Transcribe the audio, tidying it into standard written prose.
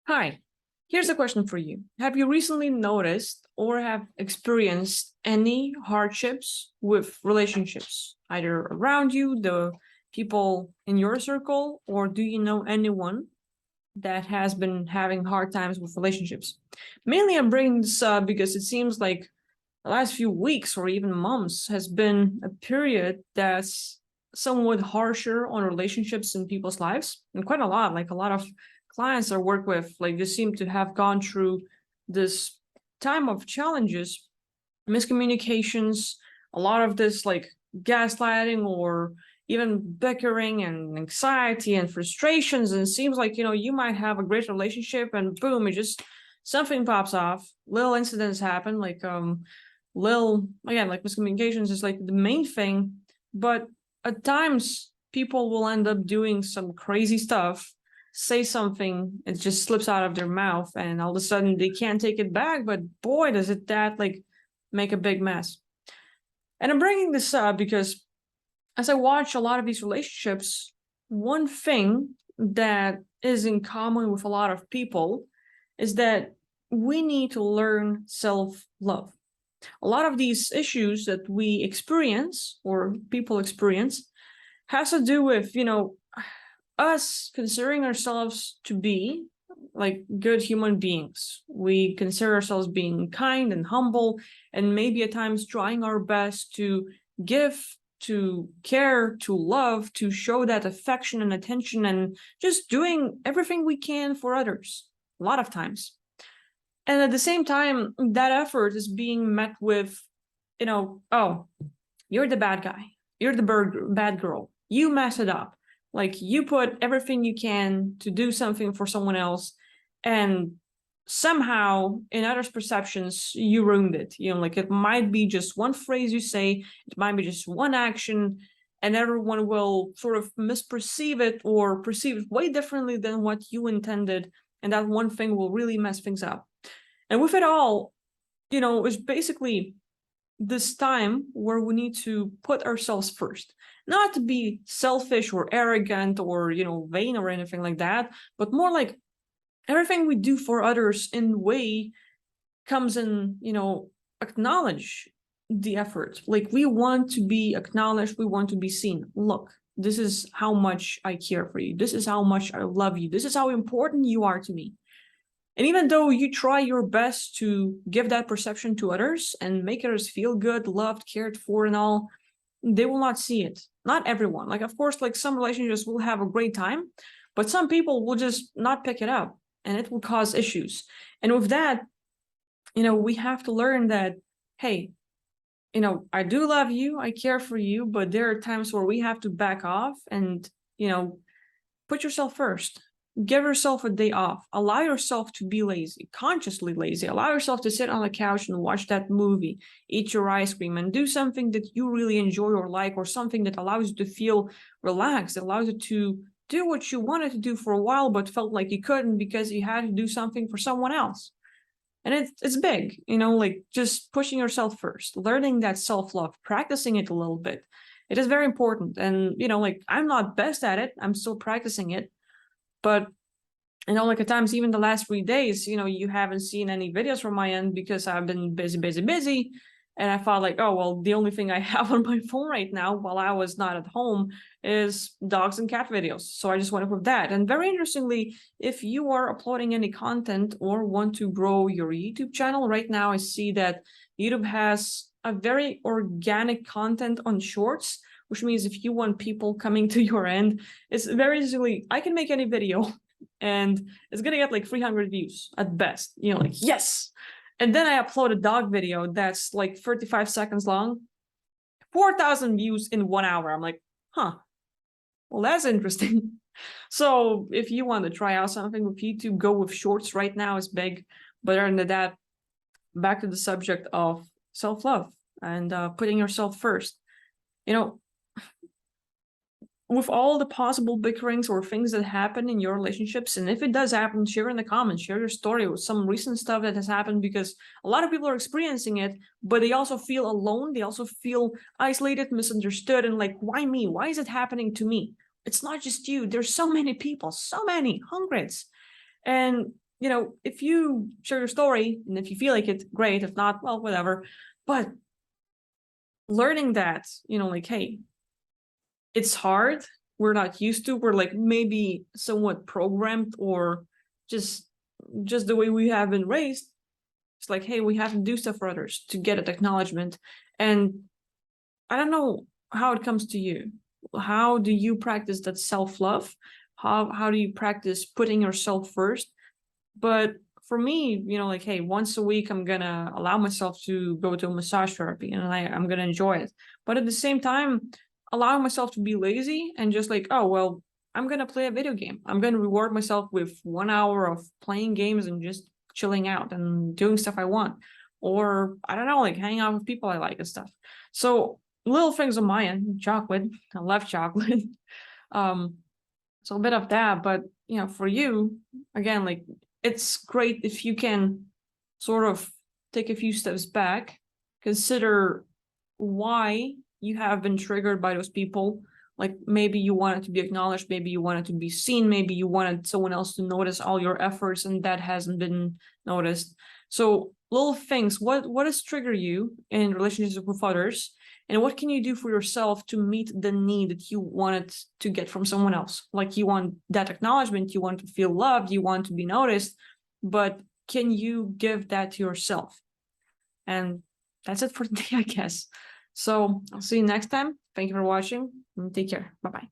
Hi, here's a question for you. Have you recently noticed or have experienced any hardships with relationships, either around you, the people in your circle, or do you know anyone that has been having hard times with relationships? Mainly, I'm bringing this up because it seems like the last few weeks or even months has been a period that's somewhat harsher on relationships in people's lives, and quite a lot. Like a lot of clients I work with, like they seem to have gone through this time of challenges, miscommunications, a lot of this like gaslighting or even bickering and anxiety and frustrations. And it seems like, you might have a great relationship and boom, it just something pops off, little incidents happen, like little, again, like miscommunications is like the main thing. But at times people will end up doing some crazy stuff, say something, it just slips out of their mouth, and all of a sudden they can't take it back. But boy, does it that like make a big mess. And I'm bringing this up because as I watch a lot of these relationships, one thing that is in common with a lot of people is that we need to learn self-love. A lot of these issues that we experience or people experience has to do with, us considering ourselves to be like good human beings. We consider ourselves being kind and humble, and maybe at times trying our best to give, to care, to love, to show that affection and attention, and just doing everything we can for others a lot of times. And at the same time, that effort is being met with, oh, you're the bad guy. You're the bad girl. You mess it up. Like you put everything you can to do something for someone else, and somehow in others' perceptions, you ruined it. Like it might be just one phrase you say, it might be just one action, and everyone will sort of misperceive it or perceive it way differently than what you intended. And that one thing will really mess things up. And with it all, it's basically this time where we need to put ourselves first, not to be selfish or arrogant or vain or anything like that, but more like everything we do for others in way comes in, acknowledge the effort. Like we want to be acknowledged, we want to be seen. Look, this is how much I care for you, this is how much I love you, this is how important you are to me. And even though you try your best to give that perception to others and make others feel good, loved, cared for, and all, they will not see it. Not everyone. Like, of course, like some relationships will have a great time, but some people will just not pick it up and it will cause issues. And with that, we have to learn that, hey, I do love you, I care for you, but there are times where we have to back off and, put yourself first. Give yourself a day off. Allow yourself to be lazy, consciously lazy. Allow yourself to sit on the couch and watch that movie, eat your ice cream, and do something that you really enjoy or like, or something that allows you to feel relaxed. It allows you to do what you wanted to do for a while, but felt like you couldn't because you had to do something for someone else. And it's big, like just pushing yourself first, learning that self-love, practicing it a little bit. It is very important. And, like I'm not best at it. I'm still practicing it. But like at times, even the last 3 days, you haven't seen any videos from my end because I've been busy. And I thought like, oh, well, the only thing I have on my phone right now while I was not at home is dogs and cat videos. So I just went up with that. And very interestingly, if you are uploading any content or want to grow your YouTube channel right now, I see that YouTube has a very organic content on shorts, which means if you want people coming to your end, it's very easily, I can make any video and it's gonna get like 300 views at best, like yes. And then I upload a dog video that's like 35 seconds long, 4,000 views in 1 hour. I'm like, huh, well, that's interesting. So if you want to try out something with YouTube, go with shorts right now, is big. But other than that, back to the subject of self-love and putting yourself first. With all the possible bickerings or things that happen in your relationships, and if it does happen, share in the comments, share your story with some recent stuff that has happened, because a lot of people are experiencing it, but they also feel alone, they also feel isolated, misunderstood, and like, why me? Why is it happening to me? It's not just you. There's so many people, so many, hundreds. And you know, if you share your story and if you feel like it, great. If not, well, whatever. But learning that, you know, like, hey, it's hard. We're not used to. We're like maybe somewhat programmed or just the way we have been raised. It's like, hey, we have to do stuff for others to get an acknowledgement. And I don't know how it comes to you. How do you practice that self-love? How do you practice putting yourself first? But for me, you know, like, hey, once a week I'm gonna allow myself to go to a massage therapy and I'm gonna enjoy it. But at the same time, allowing myself to be lazy and just like, oh well, I'm gonna play a video game. I'm gonna reward myself with 1 hour of playing games and just chilling out and doing stuff I want. Or I don't know, like hanging out with people I like and stuff. So little things on my end, chocolate. I love chocolate. um, so a bit of that, but you know, for you, again, like it's great if you can sort of take a few steps back, consider why you have been triggered by those people. Like maybe you wanted to be acknowledged, maybe you wanted to be seen, maybe you wanted someone else to notice all your efforts and that hasn't been noticed. So little things, what does trigger you in relationships with others? And what can you do for yourself to meet the need that you wanted to get from someone else? Like you want that acknowledgement, you want to feel loved, you want to be noticed, but can you give that to yourself? And that's it for today, I guess. So I'll see you next time. Thank you for watching and take care. Bye-bye.